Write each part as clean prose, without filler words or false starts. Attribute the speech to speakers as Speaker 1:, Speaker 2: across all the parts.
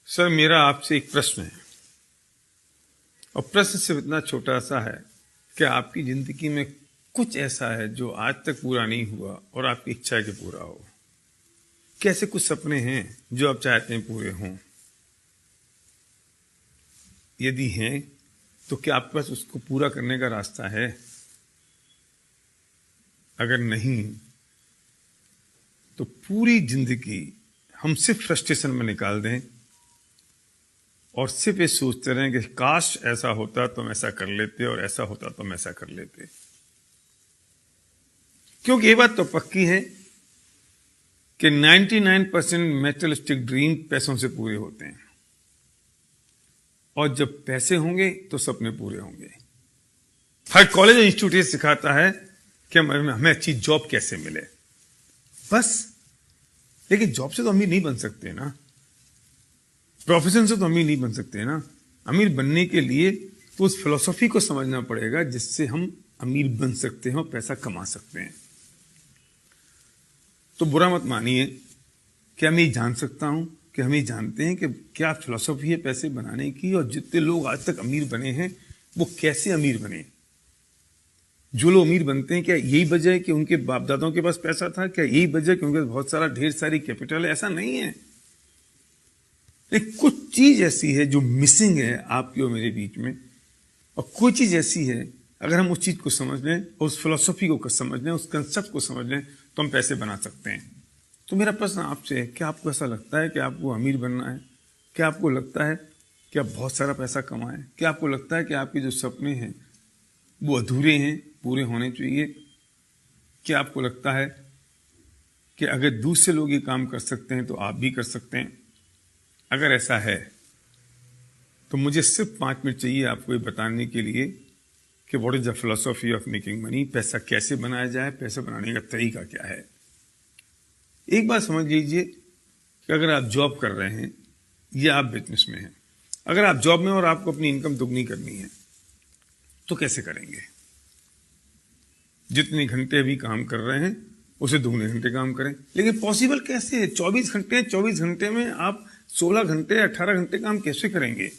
Speaker 1: Sir, मेरा आपसे एक प्रश्न है और प्रश्न सिर्फ इतना छोटा सा है कि आपकी जिंदगी में कुछ ऐसा है जो आज तक पूरा नहीं हुआ और आपकी इच्छा है कि पूरा हो। कैसे कुछ सपने हैं जो आप चाहते हैं पूरे हों? यदि हैं तो क्या आपके पास उसको पूरा करने का रास्ता है? अगर नहीं तो पूरी जिंदगी हम सिर्फ फ्रस्ट्रेशन में निकाल दें और सिर्फ ये सोचते रहें कि काश ऐसा होता तो हम ऐसा कर लेते और ऐसा होता तो हम ऐसा कर लेते। क्योंकि ये बात तो पक्की है कि 99% मैटेरियलिस्टिक ड्रीम पैसों से पूरे होते हैं और जब पैसे होंगे तो सपने पूरे होंगे। हर कॉलेज और इंस्टीट्यूट ये सिखाता है कि हमें अच्छी जॉब कैसे मिले, बस। लेकिन जॉब से तो अमीर नहीं बन सकते ना, प्रोफेशन से तो अमीर नहीं बन सकते ना। अमीर बनने के लिए तो उस फिलॉसफी को समझना पड़ेगा जिससे हम अमीर बन सकते हैं और पैसा कमा सकते हैं। तो बुरा मत मानिए कि मैं ये जान सकता हूं कि हम ये जानते हैं कि क्या फिलॉसफी है पैसे बनाने की, और जितने लोग आज तक अमीर बने हैं वो कैसे अमीर बने। जो लोग अमीर बनते हैं क्या यही वजह है कि उनके बाप दादाओं के पास पैसा था? क्या यही वजह है कि उनके पास बहुत सारा ढेर सारी कैपिटल है? ऐसा नहीं है। लेकिन कुछ चीज ऐसी है जो मिसिंग है आपके और मेरे बीच में, और कोई चीज ऐसी है अगर हम उस चीज को समझ लें, उस फिलॉसफी को समझ लें, उस कंसेप्ट को समझ लें तो हम पैसे बना सकते हैं। तो मेरा प्रश्न आपसे है, क्या आपको ऐसा लगता है कि आपको अमीर बनना है? क्या आपको लगता है कि आप बहुत सारा पैसा कमाएं? क्या आपको लगता है कि आपके जो सपने हैं वो अधूरे हैं, पूरे होने चाहिए? क्या आपको लगता है कि अगर दूसरे लोग ये काम कर सकते हैं तो आप भी कर सकते हैं? अगर ऐसा है तो मुझे सिर्फ 5 मिनट चाहिए आपको ये बताने के लिए कि what is the philosophy of making money, पैसा कैसे बनाया जाए, पैसा बनाने का तरीका क्या है। एक बात समझ लीजिए कि अगर आप जॉब कर रहे हैं या आप बिजनेस में हैं, अगर आप जॉब में और आपको अपनी इनकम दुगनी करनी है तो कैसे करेंगे? जितने घंटे अभी काम कर रहे हैं उसे दुगने घंटे काम करें। लेकिन पॉसिबल कैसे है? 24 घंटे हैं, 24 घंटे में आप 16 घंटे 18 घंटे काम कैसे करेंगे?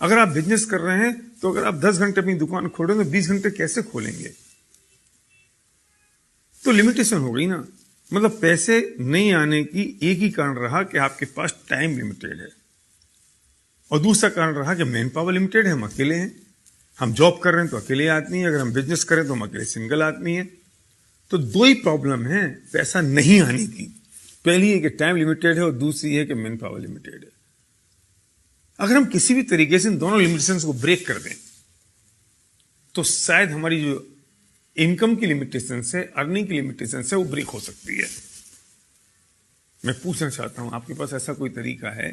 Speaker 1: अगर आप बिजनेस कर रहे हैं तो अगर आप 10 घंटे अपनी दुकान खोलें तो 20 घंटे कैसे खोलेंगे? तो लिमिटेशन हो गई ना। मतलब पैसे नहीं आने की एक ही कारण रहा कि आपके पास टाइम लिमिटेड है, और दूसरा कारण रहा कि मैन पावर लिमिटेड है, हम अकेले हैं। हम जॉब कर रहे हैं तो अकेले आदमी है, अगर हम बिजनेस करें तो हम अकेले सिंगल आदमी है। तो दो ही प्रॉब्लम है पैसा नहीं आने की। पहली है कि टाइम लिमिटेड है और दूसरी है कि मैन पावर लिमिटेड है। अगर हम किसी भी तरीके से इन दोनों लिमिटेशंस को ब्रेक कर दें तो शायद हमारी जो इनकम की लिमिटेशन है, अर्निंग की लिमिटेशन है, वो ब्रेक हो सकती है। मैं पूछना चाहता हूं, आपके पास ऐसा कोई तरीका है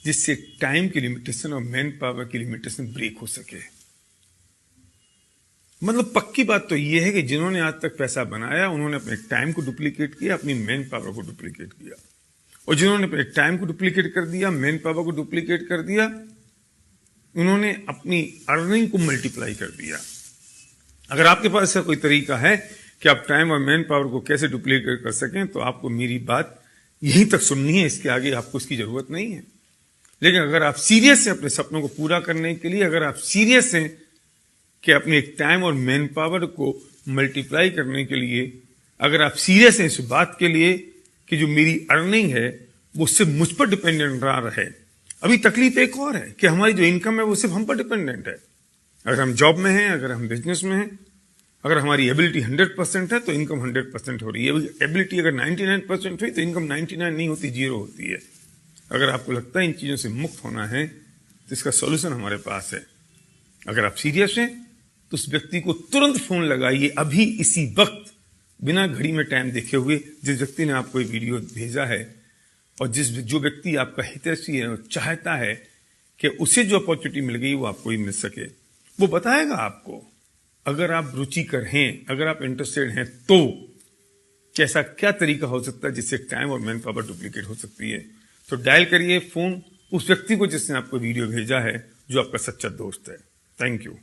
Speaker 1: जिससे टाइम की लिमिटेशन और मैन पावर की लिमिटेशन ब्रेक हो सके? मतलब पक्की बात तो यह है कि जिन्होंने आज तक पैसा बनाया उन्होंने अपने टाइम को डुप्लीकेट किया, अपनी मैन पावर को डुप्लीकेट किया, और जिन्होंने अपने टाइम को डुप्लीकेट कर दिया, मैन पावर को डुप्लीकेट कर दिया, उन्होंने अपनी अर्निंग को मल्टीप्लाई कर दिया। अगर आपके पास ऐसा कोई तरीका है कि आप टाइम और मैन पावर को कैसे डुप्लीकेट कर सकें तो आपको मेरी बात यहीं तक सुननी है, इसके आगे आपको इसकी जरूरत नहीं है। लेकिन अगर आप सीरियस हैं अपने सपनों को पूरा करने के लिए, अगर आप सीरियस हैं कि अपने टाइम और मैन पावर को मल्टीप्लाई करने के लिए, अगर आप सीरियस हैं इस बात के लिए कि जो मेरी अर्निंग है वो सिर्फ मुझ पर डिपेंडेंट ना रहे। अभी तकलीफ एक और है कि हमारी जो इनकम है वो सिर्फ हम पर डिपेंडेंट है। अगर हम जॉब में हैं, अगर हम बिजनेस में हैं, अगर हमारी एबिलिटी 100% है तो इनकम 100% हो रही है। एबिलिटी अगर 99% हुई तो इनकम 99 नहीं होती, 0 होती है। अगर आपको लगता है इन चीजों से मुक्त होना है तो इसका सॉल्यूशन हमारे पास है। अगर आप सीरियस हैं तो उस व्यक्ति को तुरंत फोन लगाइए, अभी इसी वक्त, बिना घड़ी में टाइम देखे हुए, जिस व्यक्ति ने आपको ये वीडियो भेजा है, और जो व्यक्ति आपका हितैषी है और चाहता है कि उसे जो अपॉर्चुनिटी मिल गई वो आपको ही मिल सके, वो बताएगा आपको। अगर आप रुचिकर हैं, अगर आप इंटरेस्टेड हैं तो कैसा क्या तरीका हो सकता है जिससे टाइम और मैन पावर डुप्लीकेट हो सकती है। तो डायल करिए फोन उस व्यक्ति को जिसने आपको वीडियो भेजा है, जो आपका सच्चा दोस्त है। Thank you.